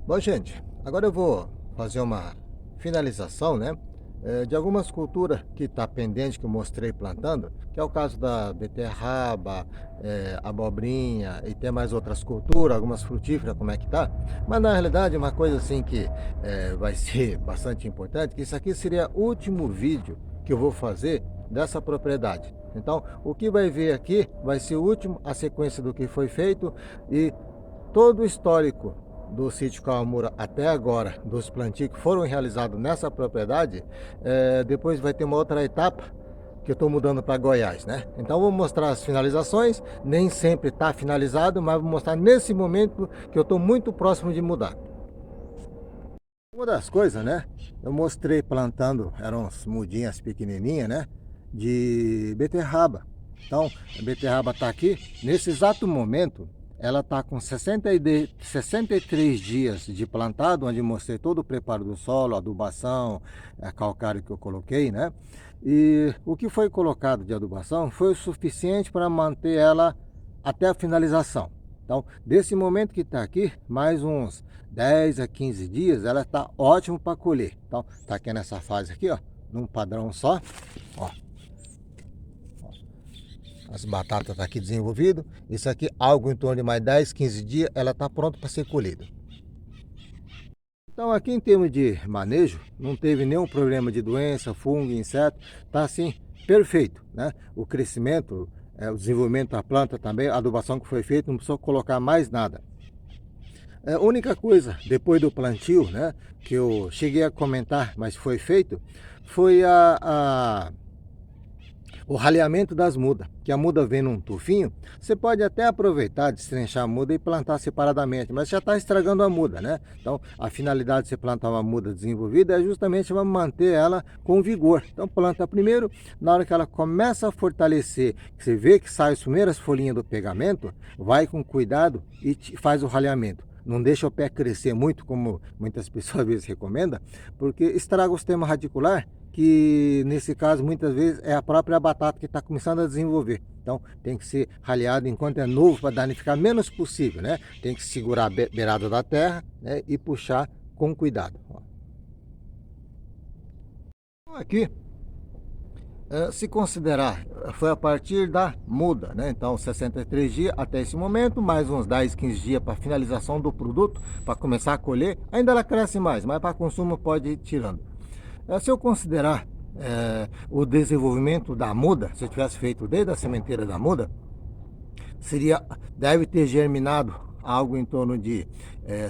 Bom, gente, agora eu vou fazer uma finalização, né, de algumas culturas que está pendente, que eu mostrei plantando, que é o caso da beterraba, abobrinha e tem mais outras culturas, algumas frutíferas, como é que tá. Mas na realidade uma coisa assim que vai ser bastante importante, que isso aqui seria o último vídeo que eu vou fazer dessa propriedade. Então, o que vai ver aqui vai ser o último, a sequência do que foi feito e todo o histórico do sítio Kawamura até agora, dos plantios que foram realizados nessa propriedade, depois vai ter uma outra etapa que eu estou mudando para Goiás, né? Então vou mostrar as finalizações, nem sempre está finalizado, mas vou mostrar nesse momento que eu estou muito próximo de mudar. Uma das coisas, né? Eu mostrei plantando, eram umas mudinhas pequenininhas, né? De beterraba. Então, a beterraba está aqui. Nesse exato momento, ela está com 63 dias de plantado, onde mostrei todo o preparo do solo, adubação, calcário que eu coloquei, né? E o que foi colocado de adubação foi o suficiente para manter ela até a finalização. Então, desse momento que está aqui, mais uns 10 a 15 dias, ela está ótimo para colher. Então, está aqui nessa fase aqui, ó, num padrão só, ó. As batatas tá aqui desenvolvido. Isso aqui, algo em torno de mais 10, 15 dias, ela está pronta para ser colhida. Então, aqui em termos de manejo, não teve nenhum problema de doença, fungo, inseto. Tá assim, perfeito, né? O crescimento, o desenvolvimento da planta também, a adubação que foi feita, não precisou colocar mais nada. A única coisa, depois do plantio, né, que eu cheguei a comentar, mas foi feito, foi o raleamento das mudas, que a muda vem num tufinho. Você pode até aproveitar, destrinchar a muda e plantar separadamente, mas já está estragando a muda, né? Então, a finalidade de você plantar uma muda desenvolvida é justamente para manter ela com vigor. Então, planta primeiro, na hora que ela começa a fortalecer, você vê que sai as primeiras folhinhas do pegamento, vai com cuidado e faz o raleamento. Não deixa o pé crescer muito, como muitas pessoas às vezes recomendam, porque estraga o sistema radicular, que nesse caso muitas vezes é a própria batata que está começando a desenvolver. Então tem que ser raleado enquanto é novo para danificar menos possível, né? Tem que segurar a beirada da terra, né, e puxar com cuidado. Aqui, se considerar, foi a partir da muda, né? Então 63 dias até esse momento, mais uns 10, 15 dias para finalização do produto, para começar a colher. Ainda ela cresce mais, mas para consumo pode ir tirando. Se eu considerar o desenvolvimento da muda, se eu tivesse feito desde a sementeira da muda, deve ter germinado algo em torno de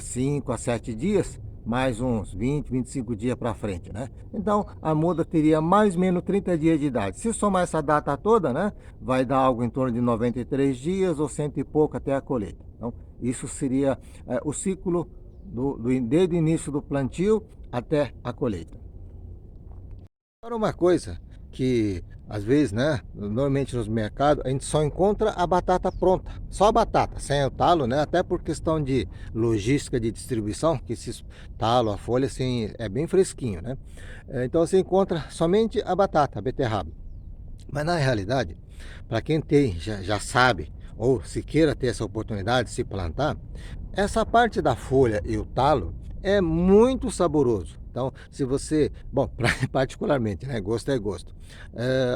5 a 7 dias, mais uns 20, 25 dias para frente, né? Então, a muda teria mais ou menos 30 dias de idade. Se somar essa data toda, né, vai dar algo em torno de 93 dias ou cento e pouco até a colheita. Então, isso seria o ciclo desde o início do plantio até a colheita. Agora, uma coisa que às vezes, né, normalmente nos mercados a gente só encontra a batata pronta, só a batata, sem o talo, né, até por questão de logística de distribuição, que esse talo, a folha, assim, é bem fresquinho, né. Então você encontra somente a batata, a beterraba. Mas na realidade, para quem tem, já sabe, ou se queira ter essa oportunidade de se plantar, essa parte da folha e o talo é muito saboroso. Então, se você, bom, particularmente, né, gosto é gosto.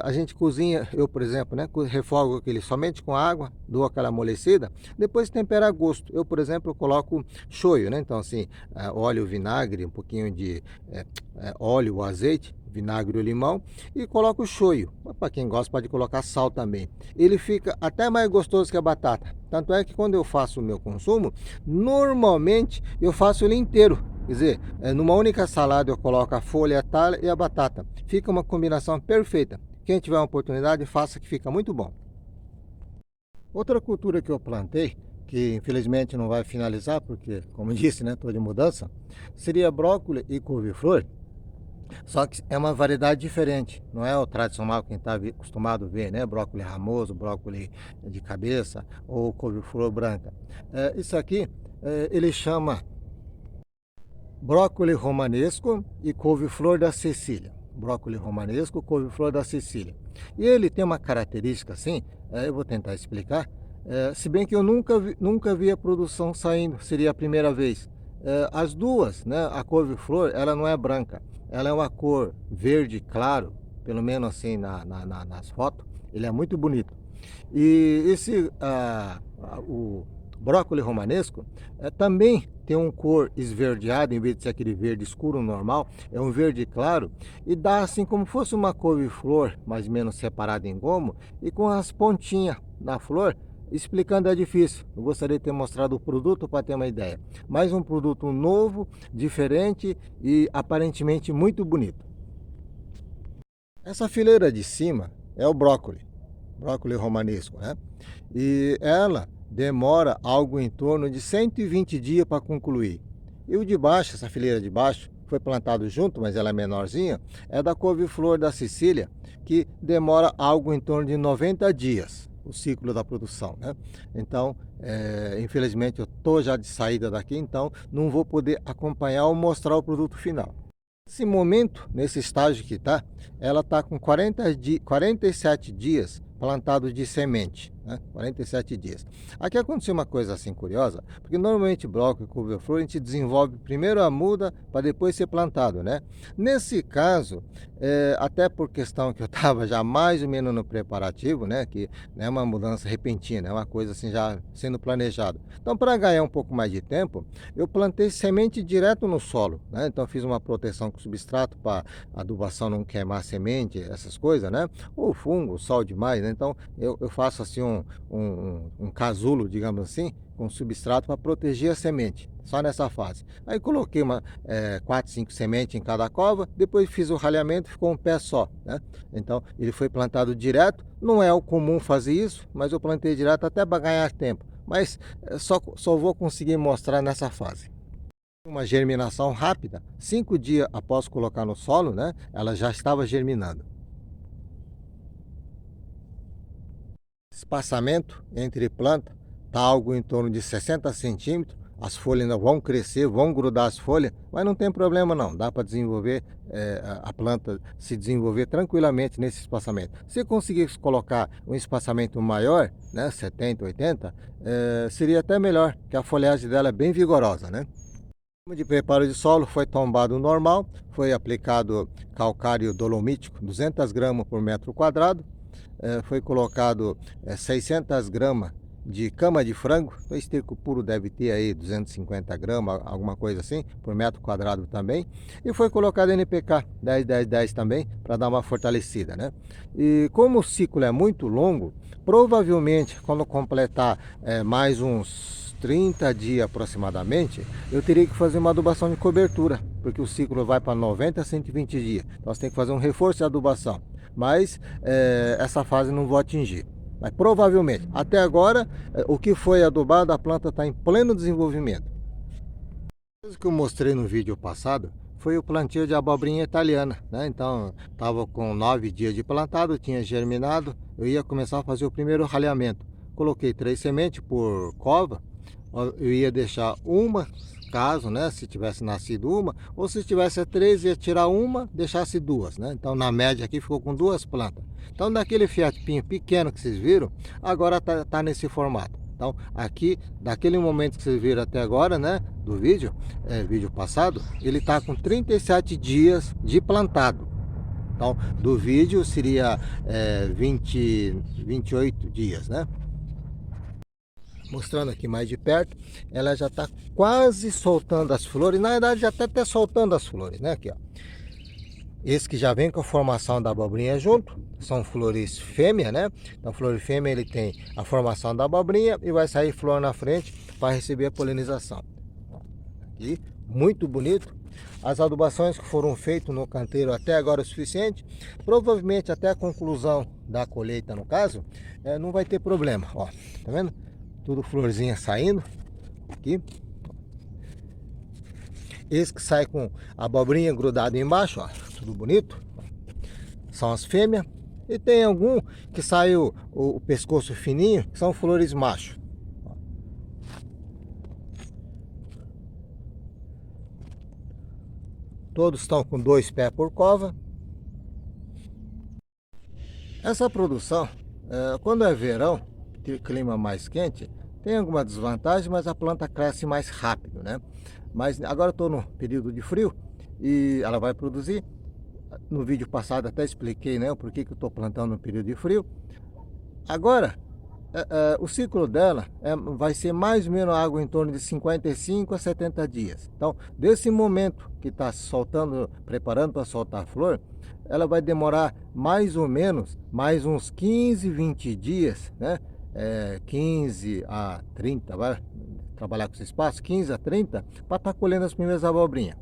A gente cozinha, eu por exemplo, né, refogo aquele somente com água, dou aquela amolecida, depois tempera a gosto. Eu, por exemplo, coloco shoyu, né, então assim, óleo, vinagre, um pouquinho de óleo, azeite, vinagre ou limão e coloco o shoyu. Para quem gosta pode colocar sal também. Ele fica até mais gostoso que a batata. Tanto é que quando eu faço o meu consumo, normalmente eu faço ele inteiro. Quer dizer, numa única salada eu coloco a folha, a talha e a batata. Fica uma combinação perfeita. Quem tiver uma oportunidade, faça, que fica muito bom. Outra cultura que eu plantei, que infelizmente não vai finalizar, porque, como disse, né, estou de mudança, seria brócolis e couve-flor. Só que é uma variedade diferente, não é o tradicional que a gente está acostumado a ver, né? Brócolis ramoso, brócolis de cabeça ou couve-flor branca. Isso aqui ele chama brócolis romanesco e couve-flor da Sicília. Brócolis romanesco, couve-flor da Sicília. E ele tem uma característica assim, eu vou tentar explicar, se bem que eu nunca vi a produção saindo, seria a primeira vez. As duas, né, a couve-flor, ela não é branca, ela é uma cor verde claro, pelo menos assim nas fotos, ele é muito bonito. E o brócolis romanesco também tem um cor esverdeado, em vez de ser aquele verde escuro normal, é um verde claro, e dá assim como fosse uma couve-flor, mais ou menos separada em gomo, e com as pontinhas na flor. Explicando é difícil, eu gostaria de ter mostrado o produto para ter uma ideia. Mais um produto novo, diferente e aparentemente muito bonito. Essa fileira de cima é o brócolis romanesco, né? E ela demora algo em torno de 120 dias para concluir. E o de baixo, essa fileira de baixo, foi plantado junto, mas ela é menorzinha, é da couve-flor da Sicília, que demora algo em torno de 90 dias, o ciclo da produção, né? Então, infelizmente eu estou já de saída daqui, então não vou poder acompanhar ou mostrar o produto final. Nesse momento, nesse estágio que está, ela está com 47 dias plantado de semente, né? 47 dias. Aqui aconteceu uma coisa assim curiosa, porque normalmente brócolis e couve-flor a gente desenvolve primeiro a muda para depois ser plantado, né? Nesse caso, até por questão que eu estava já mais ou menos no preparativo, né? Que não é uma mudança repentina, é uma coisa assim já sendo planejado. Então, para ganhar um pouco mais de tempo, eu plantei semente direto no solo, né? Então, fiz uma proteção com substrato para a adubação não queimar a semente, essas coisas, né? Ou fungo, sol demais, né? Então, eu faço assim um casulo, digamos assim, com substrato para proteger a semente, só nessa fase. Aí coloquei 4, 5 sementes em cada cova, depois fiz o ralhamento, ficou um pé só, né? Então, ele foi plantado direto, não é o comum fazer isso, mas eu plantei direto até para ganhar tempo. Mas só vou conseguir mostrar nessa fase. Uma germinação rápida, 5 dias após colocar no solo, né? Ela já estava germinando. Espaçamento entre plantas está algo em torno de 60 centímetros. As folhas ainda vão crescer, vão grudar as folhas, mas não tem problema não, dá para desenvolver, a planta se desenvolver tranquilamente nesse espaçamento. Se conseguir colocar um espaçamento maior, né, 70, 80, seria até melhor, que a folhagem dela é bem vigorosa, né? O de preparo de solo foi tombado normal, foi aplicado calcário dolomítico, 200 gramas por metro quadrado, foi colocado 600 gramas de cama de frango, o esterco puro deve ter aí 250 gramas, alguma coisa assim, por metro quadrado também, e foi colocado NPK 10, 10, 10 também, para dar uma fortalecida, né? E como o ciclo é muito longo, provavelmente quando completar mais uns 30 dias aproximadamente, eu teria que fazer uma adubação de cobertura, porque o ciclo vai para 90 a 120 dias, então você tem que fazer um reforço de adubação, mas essa fase não vou atingir. Mas provavelmente, até agora, o que foi adubado, a planta está em pleno desenvolvimento. O que eu mostrei no vídeo passado foi o plantio de abobrinha italiana, né? Então, estava com 9 dias de plantado, tinha germinado, eu ia começar a fazer o primeiro ralhamento. Coloquei 3 sementes por cova, eu ia deixar uma, caso, né, se tivesse nascido uma, ou se tivesse 3, ia tirar uma, deixasse 2, né? Então, na média aqui ficou com 2 plantas. Então, daquele fiapinho pequeno que vocês viram, agora tá nesse formato. Então, aqui, daquele momento que vocês viram até agora, né, do vídeo, vídeo passado, ele tá com 37 dias de plantado. Então, do vídeo seria 28 dias, né? Mostrando aqui mais de perto, ela já está quase soltando as flores, na verdade já está até soltando as flores, né? Aqui, ó. Esse que já vem com a formação da abobrinha junto, são flores fêmea, né? Então, flor fêmea ele tem a formação da abobrinha e vai sair flor na frente para receber a polinização. Aqui, muito bonito. As adubações que foram feitas no canteiro até agora é o suficiente. Provavelmente até a conclusão da colheita, no caso, não vai ter problema. Ó, tá vendo? Tudo florzinha saindo aqui. Esse que sai com a abobrinha grudada embaixo, ó, tudo bonito. São as fêmeas. E tem algum que sai o pescoço fininho, que são flores macho. Todos estão com 2 pés por cova. Essa produção, quando é verão, clima mais quente, Tem alguma desvantagem, mas a planta cresce mais rápido, né? Mas agora eu estou no período de frio e ela vai produzir. No vídeo passado até expliquei, né, o porquê que eu estou plantando no período de frio. Agora, o ciclo dela vai ser mais ou menos água em torno de 55 a 70 dias. Então, desse momento que está soltando, preparando para soltar a flor, ela vai demorar mais ou menos mais uns 15, 20 dias, né? 15 a 30, vai trabalhar com esse espaço, 15 a 30, para estar colhendo as primeiras abobrinhas.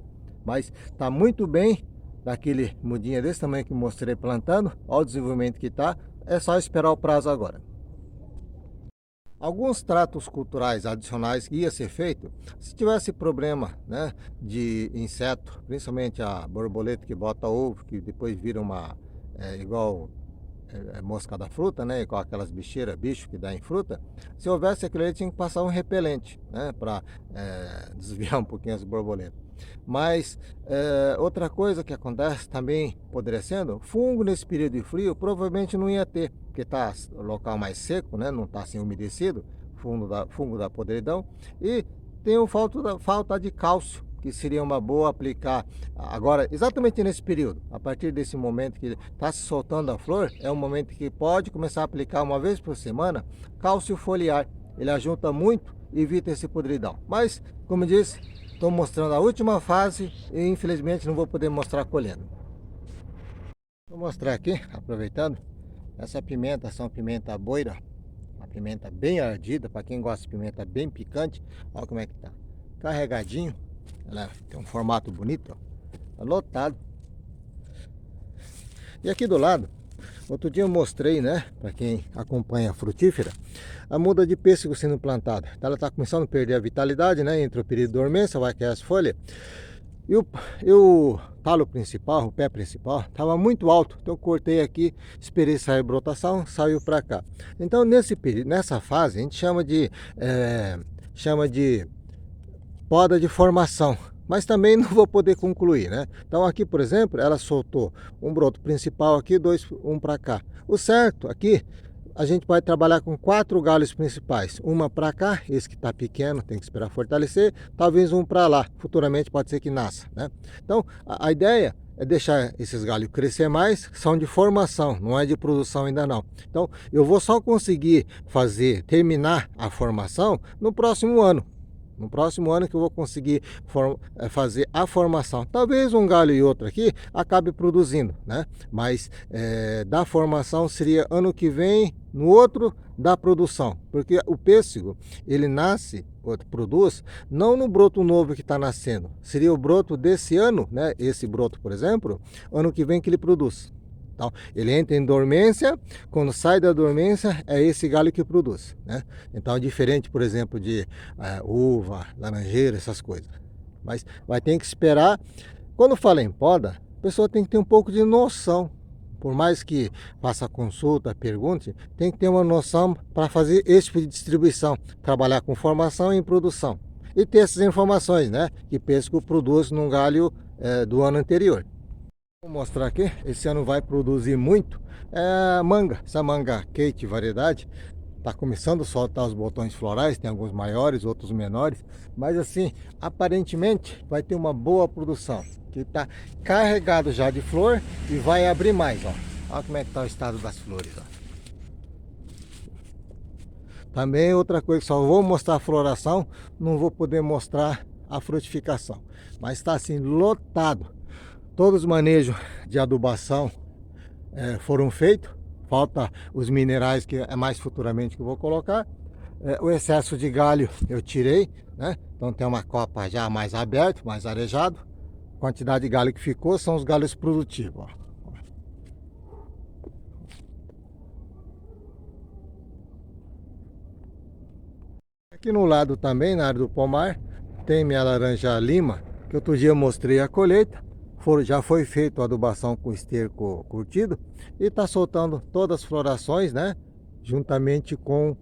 Mas está muito bem, daquele mudinha desse tamanho que mostrei plantando, olha o desenvolvimento que está, é só esperar o prazo agora. Alguns tratos culturais adicionais que ia ser feito, se tivesse problema, né, de inseto, principalmente a borboleta que bota ovo, que depois vira uma, igual mosca da fruta, né, igual aquelas bicheiras, bicho que dá em fruta, se houvesse aquilo ali tinha que passar um repelente, né, para desviar um pouquinho as borboletas. Mas outra coisa que acontece também, apodrecendo, fungo nesse período de frio provavelmente não ia ter, porque está local mais seco, né? Não está assim umedecido, fungo da podridão, e tem o falta de cálcio, que seria uma boa aplicar agora, exatamente nesse período. A partir desse momento que está se soltando a flor, é um momento que pode começar a aplicar uma vez por semana cálcio foliar. Ele ajunta muito e evita esse podridão. Mas, como disse, estou mostrando a última fase e infelizmente não vou poder mostrar colhendo. Vou mostrar aqui, aproveitando, essa pimenta são pimenta boira, uma pimenta bem ardida, para quem gosta de pimenta bem picante. Olha como é que tá, carregadinho, ela tem um formato bonito, ó, tá lotado. E aqui do lado, outro dia eu mostrei, né, para quem acompanha a frutífera, a muda de pêssego sendo plantada. Ela está começando a perder a vitalidade, né, entre o período de dormência, vai cair as folhas. E o talo principal, o pé principal, estava muito alto, então eu cortei aqui, esperei sair a brotação, saiu para cá. Então nessa fase a gente chama de poda de formação, mas também não vou poder concluir, né? Então aqui, por exemplo, ela soltou um broto principal aqui, um para cá. O certo aqui, a gente vai trabalhar com 4 galhos principais, uma para cá, esse que está pequeno, tem que esperar fortalecer, talvez um para lá, futuramente pode ser que nasça, né? Então a ideia é deixar esses galhos crescer mais, são de formação, não é de produção ainda não. Então eu vou só conseguir terminar a formação no próximo ano. No próximo ano que eu vou conseguir fazer a formação. Talvez um galho e outro aqui acabe produzindo, né? Mas da formação seria ano que vem, no outro da produção. Porque o pêssego, ele nasce, produz, não no broto novo que está nascendo. Seria o broto desse ano, né? Esse broto, por exemplo, ano que vem que ele produz. Então, ele entra em dormência, quando sai da dormência é esse galho que produz, né? Então é diferente, por exemplo, de uva, laranjeira, essas coisas. Mas vai ter que esperar. Quando fala em poda, a pessoa tem que ter um pouco de noção. Por mais que faça consulta, pergunte, tem que ter uma noção para fazer esse tipo de distribuição, trabalhar com formação e produção. E ter essas informações, né? Que pêssego produz num galho do ano anterior. Vou mostrar aqui, esse ano vai produzir muito manga, essa manga Kate variedade, está começando a soltar os botões florais, tem alguns maiores, outros menores, mas assim, aparentemente vai ter uma boa produção, que está carregado já de flor e vai abrir mais, ó. Olha como é que está o estado das flores, ó. Também outra coisa, só vou mostrar a floração, não vou poder mostrar a frutificação, mas está assim, lotado. Todos os manejos de adubação foram feitos, falta os minerais que é mais futuramente que eu vou colocar. O excesso de galho eu tirei, né? Então tem uma copa já mais aberta, mais arejado. A quantidade de galho que ficou são os galhos produtivos, ó. Aqui no lado também, na área do pomar, tem minha laranja lima, que outro dia eu mostrei a colheita. Já foi feita a adubação com esterco curtido e está soltando todas as florações, né? Juntamente com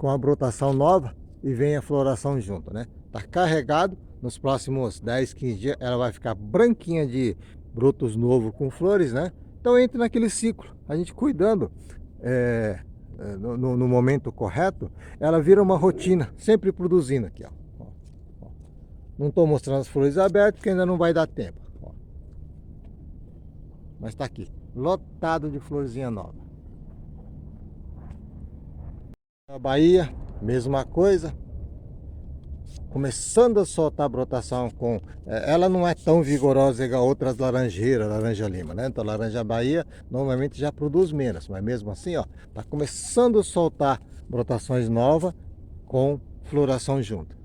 a brotação nova e vem a floração junto, né? Está carregado, nos próximos 10, 15 dias ela vai ficar branquinha de brotos novos com flores, né? Então entra naquele ciclo, a gente cuidando no momento correto, ela vira uma rotina, sempre produzindo aqui, ó. Não estou mostrando as flores abertas porque ainda não vai dar tempo, ó. Mas está aqui, lotado de florzinha nova. A Bahia, mesma coisa. Começando a soltar a brotação com... ela não é tão vigorosa igual outras laranjeiras, laranja lima, né? Então, laranja Bahia normalmente já produz menos, mas mesmo assim, ó, tá começando a soltar brotações novas com floração junto.